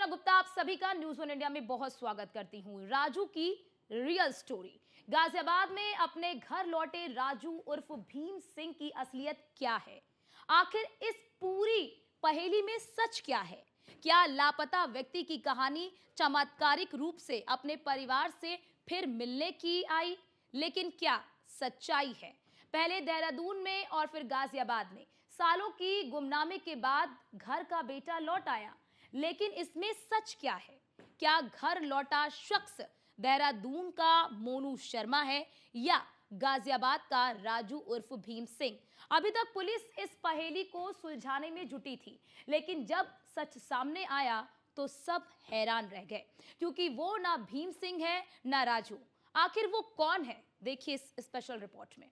अर्चना गुप्ता आप सभी का न्यूज़ वन इंडिया में बहुत स्वागत करती हूं। राजू की रियल स्टोरी। गाजियाबाद में अपने घर लौटे राजू उर्फ भीम सिंह की असलियत क्या है? आखिर इस पूरी पहेली में सच क्या है? क्या लापता व्यक्ति की कहानी चमत्कारिक रूप से अपने परिवार से फिर मिलने की आई? लेकिन क्या सच्चाई है? पहले देहरादून में और फिर गाजियाबाद में सालों की गुमनामी के बाद घर का बेटा लौट आया, लेकिन इसमें सच क्या है? क्या घर लौटा शख्स देहरादून का मोनू शर्मा है या गाजियाबाद का राजू उर्फ भीम सिंह? अभी तक पुलिस इस पहेली को सुलझाने में जुटी थी, लेकिन जब सच सामने आया तो सब हैरान रह गए, क्योंकि वो ना भीम सिंह है ना राजू। आखिर वो कौन है? देखिए इस स्पेशल रिपोर्ट में।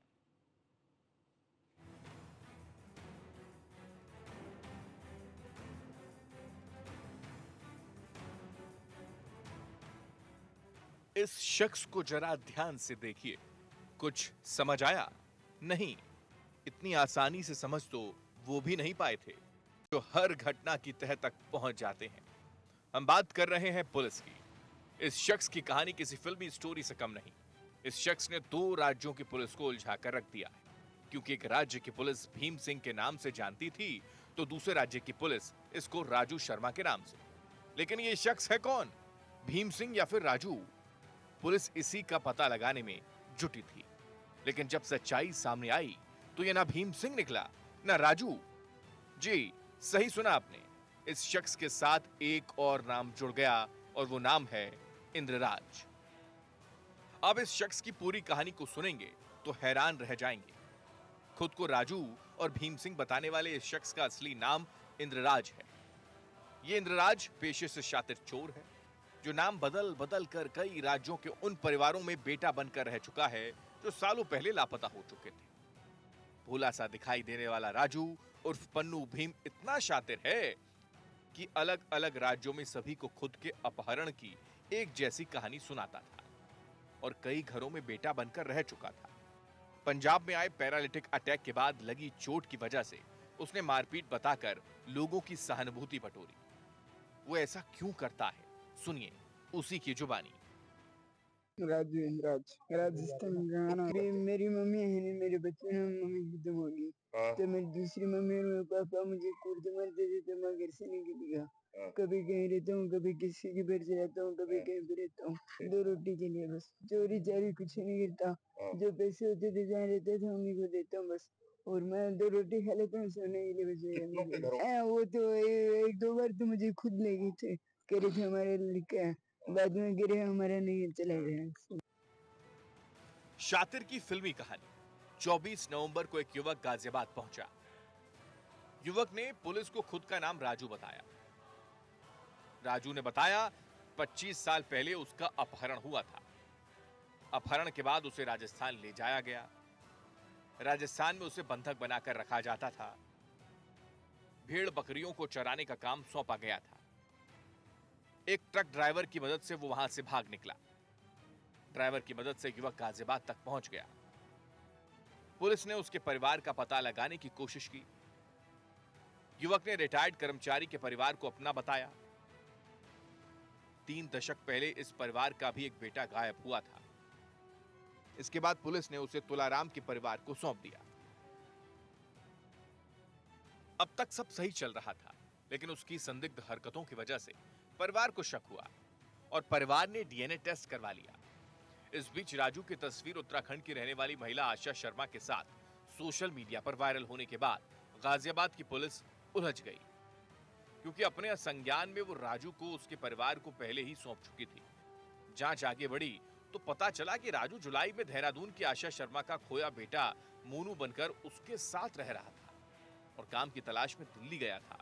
इस शख्स को जरा ध्यान से देखिए। कुछ समझ आया? नहीं, इतनी आसानी से समझ तो वो भी नहीं पाए थे जो हर घटना की तह तक पहुंच जाते हैं। हम बात कर रहे हैं पुलिस की। इस शख्स की कहानी किसी फिल्मी स्टोरी से कम नहीं। इस शख्स ने 2 राज्यों की पुलिस को उलझा कर रख दिया है, क्योंकि एक राज्य की पुलिस भीम सिंह के नाम से जानती थी, तो दूसरे राज्य की पुलिस इसको राजू शर्मा के नाम से। लेकिन ये शख्स है कौन? भीम सिंह या फिर राजू? पुलिस इसी का पता लगाने में जुटी थी, लेकिन जब सच्चाई सामने आई तो यह ना भीम सिंह निकला ना राजू। जी सही सुना आपने, इस शख्स के साथ एक और नाम जुड़ गया और वो नाम है इंद्रराज। अब इस शख्स की पूरी कहानी को सुनेंगे तो हैरान रह जाएंगे। खुद को राजू और भीम सिंह बताने वाले इस शख्स का असली नाम इंद्रराज है। ये इंद्रराज पेशे से शातिर चोर है, जो नाम बदल बदल कर कई राज्यों के उन परिवारों में बेटा बनकर रह चुका है जो सालों पहले लापता हो चुके थे। भोला सा दिखाई देने वाला राजू उर्फ पन्नू भीम इतना शातिर है कि अलग अलग राज्यों में सभी को खुद के अपहरण की एक जैसी कहानी सुनाता था और कई घरों में बेटा बनकर रह चुका था। पंजाब में आए पैरालिटिक अटैक के बाद लगी चोट की वजह से उसने मारपीट बताकर लोगों की सहानुभूति बटोरी। वो ऐसा क्यों करता है, सुनिए उसी की जुबानी। राजस्थान गाना। मेरी मम्मी है नहीं, मेरे बच्चे ने मम्मी खत्म हो गई, तो मेरी दूसरी मम्मी और मेरे पापा मुझे कूट मारते थे, तो मैं घर से निकल गया। कभी कहीं रहता हूँ, कभी किसी के घर से रहता हूँ, कभी कहीं पे रहता हूँ, 2 रोटी के लिए बस। चोरी चारी कुछ नहीं करता, जो पैसे होते थे जहाँ रहते थे उन्हीं को देता हूँ बस, और मैं 2 रोटी खा लेता हूँ सोने के लिए बस। वो तो 1-2 बार तो मुझे खुद ले गए थे, कह रहे थे हमारे लड़का है, बाद में गिरे हमारा नहीं चला गया। शातिर की फिल्मी कहानी। 24 नवंबर को एक युवक गाजियाबाद पहुंचा। युवक ने पुलिस को खुद का नाम राजू बताया। राजू ने बताया 25 साल पहले उसका अपहरण हुआ था। अपहरण के बाद उसे राजस्थान ले जाया गया। राजस्थान में उसे बंधक बनाकर रखा जाता था। भेड़ बकरियों को चराने का काम सौंपा गया था। एक ट्रक ड्राइवर की मदद से वो वहां से भाग निकला। ड्राइवर की मदद से युवक गाजियाबाद तक पहुंच गया। पुलिस ने उसके परिवार का पता लगाने की कोशिश की। युवक ने रिटायर्ड कर्मचारी के परिवार को अपना बताया। 3 दशक पहले इस परिवार का भी एक बेटा गायब हुआ था। इसके बाद पुलिस ने उसे तुलाराम के परिवार को सौंप दिया। अब तक सब सही चल रहा था, लेकिन उसकी संदिग्ध हरकतों की वजह से परिवार को शक हुआ और परिवार ने डीएनए टेस्ट करवा लिया। इस बीच राजू की तस्वीर उत्तराखंड की रहने वाली महिला आशा शर्मा के साथ सोशल मीडिया पर वायरल होने के बाद गाजियाबाद की पुलिस उलझ गई, क्योंकि अपने संज्ञान में वो राजू को उसके परिवार को पहले ही सौंप चुकी थी। जांच आगे बढ़ी तो पता चला कि राजू जुलाई में देहरादून की आशा शर्मा का खोया बेटा मोनू बनकर उसके साथ रह रहा था और काम की तलाश में दिल्ली गया था।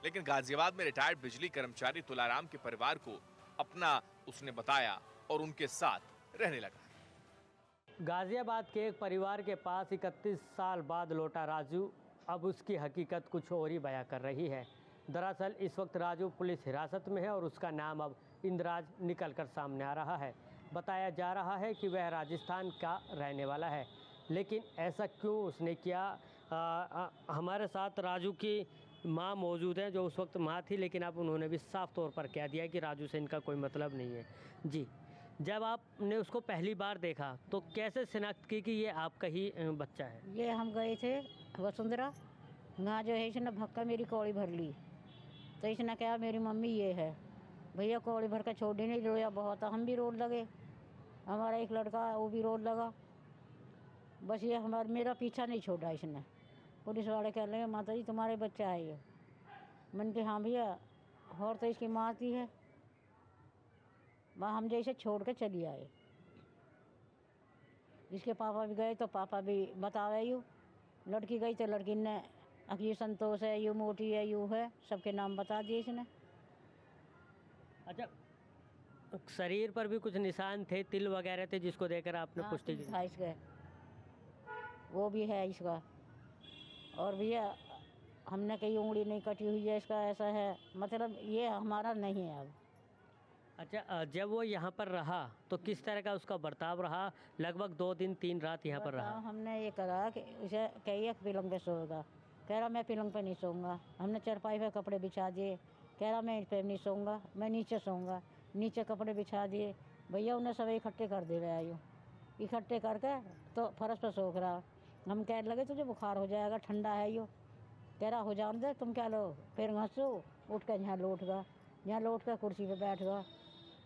लेकिन गाजियाबाद में रिटायर्ड बिजली कर्मचारी तुलाराम के परिवार को अपना उसने बताया और उनके साथ रहने लगा। गाजियाबाद के एक परिवार के पास 31 साल बाद लौटा राजू अब उसकी हकीकत कुछ और ही बयां कर रही है। दरअसल इस वक्त राजू पुलिस हिरासत में है और उसका नाम अब इंद्रराज निकलकर सामने आ रहा है। बताया जा रहा है कि वह राजस्थान का रहने वाला है, लेकिन ऐसा क्यों उसने किया? हमारे साथ राजू की माँ मौजूद हैं जो उस वक्त माँ थी, लेकिन अब उन्होंने भी साफ तौर पर कह दिया कि राजू से इनका कोई मतलब नहीं है। जी, जब आपने उसको पहली बार देखा तो कैसे शिनाख्त की कि ये आपका ही बच्चा है? ये हम गए थे वसुंधरा, वहाँ जो है इसने भक्का मेरी कौड़ी भर ली, तो इसने कहा मेरी मम्मी ये है। भैया कौड़ी भर कर छोड़ ही नहीं, रोया बहुत, हम भी रोड लगे, हमारा एक लड़का वो भी रोड लगा। बस ये मेरा पीछा नहीं छोड़ा इसने। पुलिस वाले कह रहे हैं माता जी तुम्हारे बच्चा है ये। मैंने कहा हाँ भैया, और तो इसकी माँ की है। वहाँ हम जैसे छोड़ के चली आए। इसके पापा भी गए तो पापा भी बतावे यूँ, लड़की गई तो लड़की ने ये संतोष है, यूँ मोटी है, यूँ है, सबके नाम बता दिए इसने। अच्छा, शरीर पर भी कुछ निशान थे, तिल वगैरह थे जिसको देखकर आपने हाँ, पुष्टि की? था इसका, वो भी है इसका। और भैया हमने कहीं उंगली नहीं कटी हुई है इसका, ऐसा है, मतलब ये हमारा नहीं है अब। अच्छा, जब वो यहाँ पर रहा तो किस तरह का उसका बर्ताव रहा? लगभग 2 दिन 3 रात यहाँ पर रहा। हमने ये करा कि उसे कहिए पलंग पे सोएगा, कह रहा मैं पलंग पे नहीं सोऊंगा। हमने चारपाई पे कपड़े बिछा दिए, कह रहा मैं इस पे नहीं सोऊंगा, मैं नीचे सोऊंगा। नीचे कपड़े बिछा दिए, भैया उन्हें सब इकट्ठे कर दे रहे हैं यूँ, इकट्ठे करके तो फर्श पर सोख रहा। हम कह लगे तुझे बुखार हो जाएगा, ठंडा है यूँ। कह रहा हो जाने दे, तुम क्या लो। फिर घंसो उठ कर यहाँ लौट गया, यहाँ लौट कर कुर्सी पे बैठ गया।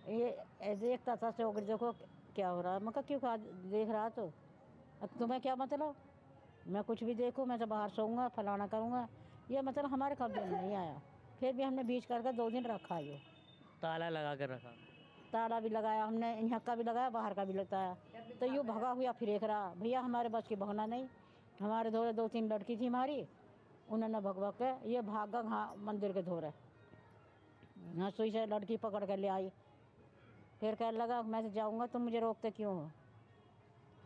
ये देखता था से होकर देखो क्या हो रहा है। मैं कहा क्यों खा देख रहा तो, अब तुम्हें क्या मतलब, मैं कुछ भी देखूँ मैं तो बाहर सोऊंगा, फलाना करूँगा। ये मतलब हमारे कब्जे में नहीं आया। फिर भी हमने बीच करके 2 दिन रखा ये, ताला लगा कर रखा? ताला भी लगाया हमने, यहाँ का भी लगाया, बाहर का भी लगाया। तो यूँ भगा हुआ फिर एक रहा। भैया हमारे बस की भगना नहीं, हमारे धोरे 2-3 लड़की थी हमारी, उन्होंने भगवा के ये भागा हाँ मंदिर के धोरे। हाँ सुई से लड़की पकड़ कर ले आई। फिर कह लगा मैं तो जाऊँगा, तुम मुझे रोकते क्यों हो।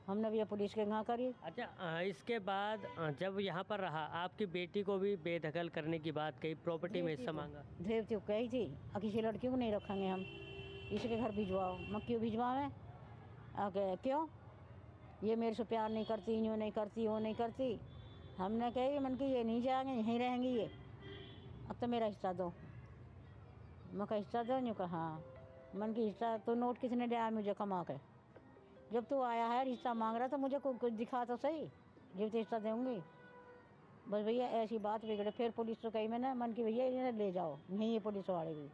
हमने भी ये पुलिस के यहाँ करी। अच्छा, इसके बाद जब यहाँ पर रहा आपकी बेटी को भी बेदखल करने की बात कही, प्रॉपर्टी में हिस्सा मांगा? देवती को कही थी और किसी लड़की को नहीं रखेंगे हम, इसके घर भिजवाओ। मैं क्यों भिजवाएं, आगे क्यों, ये मेरे से प्यार नहीं करती, यूँ नहीं करती, वो नहीं करती। हमने कही मन की ये नहीं जाएंगे, यहीं रहेंगी ये, अब तो मेरा हिस्सा दो। मैं का हिस्सा दो, यूँ कहा हाँ। मन की हिस्सा तो नोट किसने दिया मुझे कमा के, जब तू आया है हिस्सा मांग रहा तो मुझे कुछ दिखा तो सही, जब तो हिस्सा दूँगी। बस भैया ऐसी बात बिगड़े। फिर पुलिस तो कही मैंने, मन की भैया इन्हें ले जाओ, नहीं ये पुलिस वाले भी,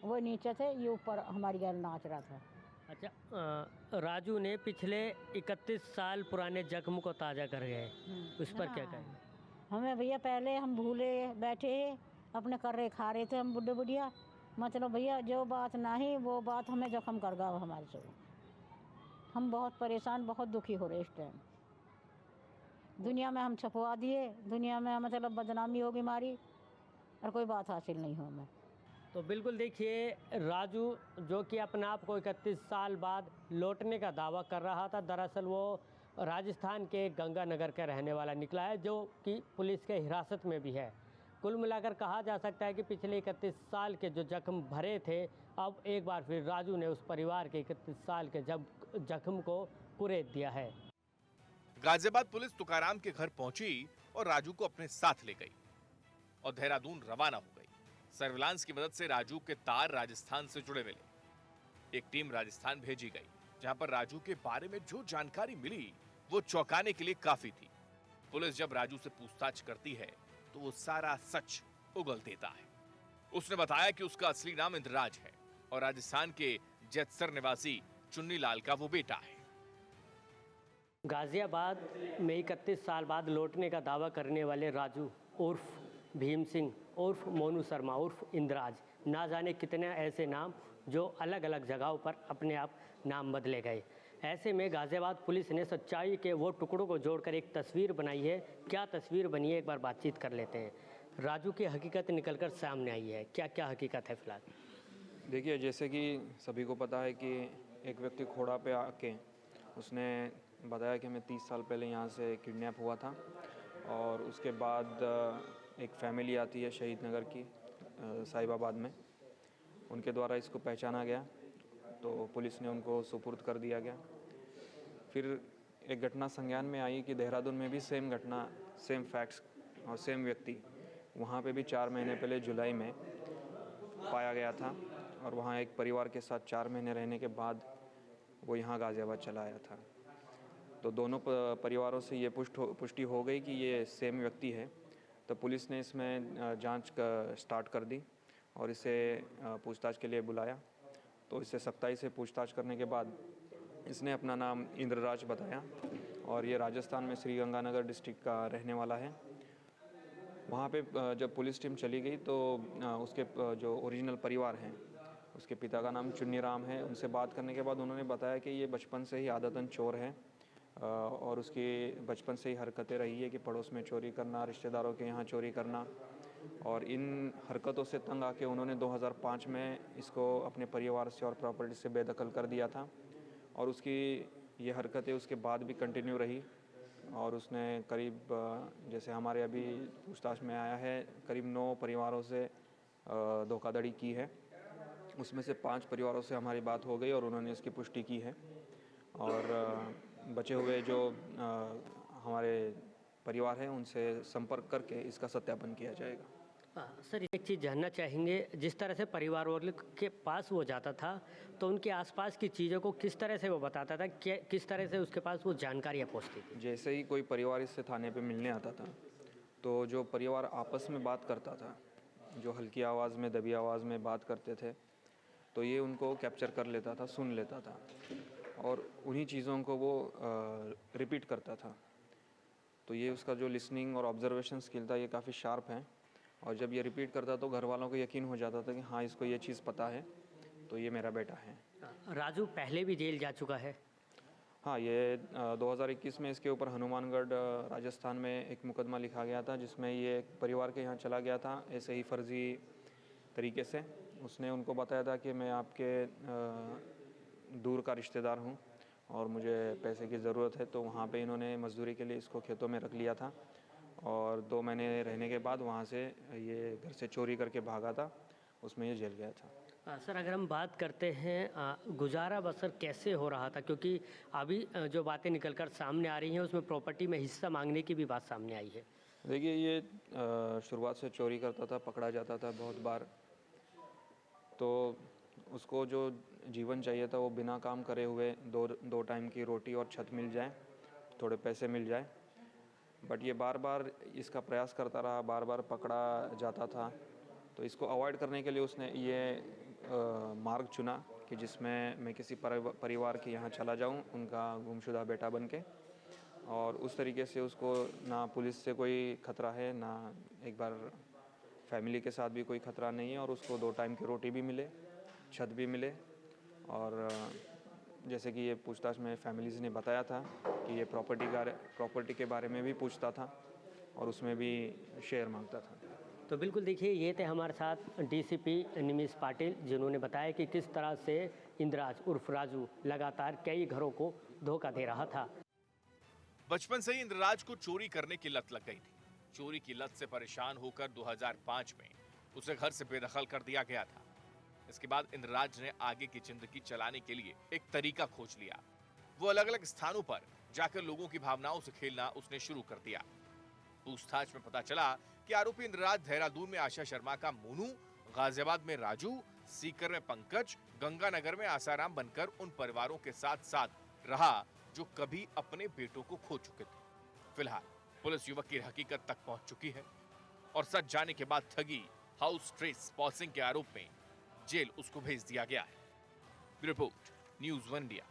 वो नीचे थे, ये ऊपर हमारी गैल नाच रहा था। अच्छा, राजू ने पिछले 31 साल पुराने जख्म को ताज़ा कर गए, उस पर क्या कहें? हमें भैया पहले हम भूले बैठे अपने कर रहे खा रहे थे हम बुढ़े बुढ़िया, मतलब भैया जो बात नहीं वो बात हमें जख्म कर गया हमारे से। हम बहुत परेशान, बहुत दुखी हो रहे इस टाइम। दुनिया में हम छपवा दिए, दुनिया में मतलब बदनामी होगी हमारी, और कोई बात हासिल नहीं हो हमें। तो बिल्कुल देखिए, राजू जो कि अपने आप को 31 साल बाद लौटने का दावा कर रहा था, दरअसल वो राजस्थान के गंगानगर का रहने वाला निकला है, जो कि पुलिस के हिरासत में भी है। कुल मिलाकर कहा जा सकता है कि पिछले 31 साल के जो जख्म भरे थे, अब एक बार फिर राजू ने उस परिवार के 31 साल के जख्म को कुरेद दिया है। गाजियाबाद पुलिस तुकाराम के घर पहुंची और राजू को अपने साथ ले गई और देहरादून रवाना हो गई। सर्विलांस की मदद से राजू के तार राजस्थान से जुड़े मिले। एक टीम राजस्थान भेजी गई, जहां पर राजू के बारे में जो जानकारी मिली वो चौंकाने के लिए काफी थी। पुलिस जब राजू से पूछताछ करती है तो वो सारा सच उगल देता है। उसने बताया कि उसका असली नाम इंद्रराज है और राजस्थान के जैतसर निवासी चुन्नी लाल का वो बेटा है। गाजियाबाद में 31 साल बाद लौटने का दावा करने वाले राजू उर्फ भीम सिंह उर्फ मोनू शर्मा उर्फ इंद्रराज, ना जाने कितने ऐसे नाम जो अलग अलग जगहों पर अपने आप नाम बदले गए। ऐसे में गाजियाबाद पुलिस ने सच्चाई के वो टुकड़ों को जोड़कर एक तस्वीर बनाई है। क्या तस्वीर बनी है, एक बार बातचीत कर लेते हैं। राजू की हकीकत निकलकर सामने आई है, क्या क्या हकीकत है फिलहाल? देखिए, जैसे कि सभी को पता है कि एक व्यक्ति खोड़ा पे आके उसने बताया कि मैं 30 साल पहले यहाँ से किडनैप हुआ था, और उसके बाद एक फैमिली आती है शहीद नगर की साहिबाबाद में, उनके द्वारा इसको पहचाना गया तो पुलिस ने उनको सुपुर्द कर दिया गया। फिर एक घटना संज्ञान में आई कि देहरादून में भी सेम घटना, सेम फैक्ट्स और सेम व्यक्ति वहाँ पे भी 4 महीने पहले जुलाई में पाया गया था और वहाँ एक परिवार के साथ 4 महीने रहने के बाद वो यहाँ गाज़ियाबाद चला आया था। तो दोनों परिवारों से ये पुष्टि हो गई कि ये सेम व्यक्ति है। तो पुलिस ने इसमें जांच स्टार्ट कर दी और इसे पूछताछ के लिए बुलाया। तो इससे सख्ताई से पूछताछ करने के बाद इसने अपना नाम इंद्रराज बताया और ये राजस्थान में श्रीगंगानगर डिस्ट्रिक्ट का रहने वाला है। वहाँ पे जब पुलिस टीम चली गई तो उसके जो ओरिजिनल परिवार हैं, उसके पिता का नाम चुन्नीराम है। उनसे बात करने के बाद उन्होंने बताया कि ये बचपन से ही आदतन चोर है और उसकी बचपन से ही हरकतें रही है कि पड़ोस में चोरी करना, रिश्तेदारों के यहाँ चोरी करना। और इन हरकतों से तंग आके उन्होंने 2005 में इसको अपने परिवार से और प्रॉपर्टी से बेदखल कर दिया था और उसकी ये हरकतें उसके बाद भी कंटिन्यू रही और उसने करीब जैसे हमारे अभी पूछताछ में आया है करीब 9 परिवारों से धोखाधड़ी की है। उसमें से 5 परिवारों से हमारी बात हो गई और उन्होंने इसकी पुष्टि की है और बचे हुए जो हमारे परिवार हैं उनसे संपर्क करके इसका सत्यापन किया जाएगा। सर, एक चीज़ जानना चाहेंगे, जिस तरह से परिवार वालों के पास वो जाता था तो उनके आसपास की चीज़ों को किस तरह से वो बताता था, किस तरह से उसके पास वो जानकारियाँ पहुँचती थी? जैसे ही कोई परिवार इससे थाने पे मिलने आता था तो जो परिवार आपस में बात करता था, जो हल्की आवाज़ में दबी आवाज़ में बात करते थे, तो ये उनको कैप्चर कर लेता था, सुन लेता था और उन्हीं चीज़ों को वो रिपीट करता था। तो ये उसका जो लिसनिंग और ऑब्जर्वेशन स्किल था ये काफ़ी शार्प है और जब ये रिपीट करता तो घर वालों को यकीन हो जाता था कि हाँ, इसको ये चीज़ पता है, तो ये मेरा बेटा है। राजू पहले भी जेल जा चुका है? हाँ, ये 2021 में इसके ऊपर हनुमानगढ़ राजस्थान में एक मुकदमा लिखा गया था जिसमें ये एक परिवार के यहाँ चला गया था ऐसे ही फर्जी तरीके से। उसने उनको बताया था कि मैं आपके दूर का रिश्तेदार हूँ और मुझे पैसे की ज़रूरत है, तो वहाँ पे इन्होंने मजदूरी के लिए इसको खेतों में रख लिया था और 2 महीने रहने के बाद वहाँ से ये घर से चोरी करके भागा था, उसमें ये जेल गया था। सर, अगर हम बात करते हैं गुजारा बसर कैसे हो रहा था, क्योंकि अभी जो बातें निकलकर सामने आ रही हैं उसमें प्रॉपर्टी में हिस्सा मांगने की भी बात सामने आई है। देखिए, ये शुरुआत से चोरी करता था, पकड़ा जाता था बहुत बार, तो उसको जो जीवन चाहिए था वो बिना काम करे हुए दो टाइम की रोटी और छत मिल जाए, थोड़े पैसे मिल जाए, बट ये बार बार इसका प्रयास करता रहा, बार बार पकड़ा जाता था। तो इसको अवॉइड करने के लिए उसने ये मार्ग चुना कि जिसमें मैं किसी परिवार के यहाँ चला जाऊँ, उनका गुमशुदा बेटा बन के, और उस तरीके से उसको ना पुलिस से कोई ख़तरा है, ना एक बार फैमिली के साथ भी कोई ख़तरा नहीं है और उसको 2 टाइम की रोटी भी मिले, छत भी मिले। और जैसे कि ये पूछताछ में फैमिलीज़ ने बताया था कि ये प्रॉपर्टी के बारे में भी पूछता था और उसमें भी शेयर मांगता था। तो बिल्कुल देखिए, ये थे हमारे साथ डीसीपी निमिष पाटिल, जिन्होंने बताया कि किस तरह से इंद्राज उर्फ राजू लगातार कई घरों को धोखा दे रहा था। बचपन से ही इंद्रराज को चोरी करने की लत लग गई थी। चोरी की लत से परेशान होकर 2005 में उसे घर से बेदखल कर दिया गया था। इसके बाद इंद्रराज ने आगे की जिंदगी चलाने के लिए एक तरीका खोज लिया। वो अलग अलग स्थानों पर जाकर लोगों की भावनाओं से खेलना उसने शुरू कर दिया। पूछताछ में पता चला कि आरोपी इंद्रराज देहरादून में आशा शर्मा का मोनू, गाजियाबाद में राजू, सीकर में पंकज, गंगानगर में आसाराम बनकर उन परिवारों के साथ साथ रहा जो कभी अपने बेटों को खो चुके थे। फिलहाल पुलिस युवक की हकीकत तक पहुंच चुकी है और सच जाने के बाद ठगी, हाउस ट्रेस पॉसिंग के आरोप में जेल उसको भेज दिया गया है। Report news 1 India.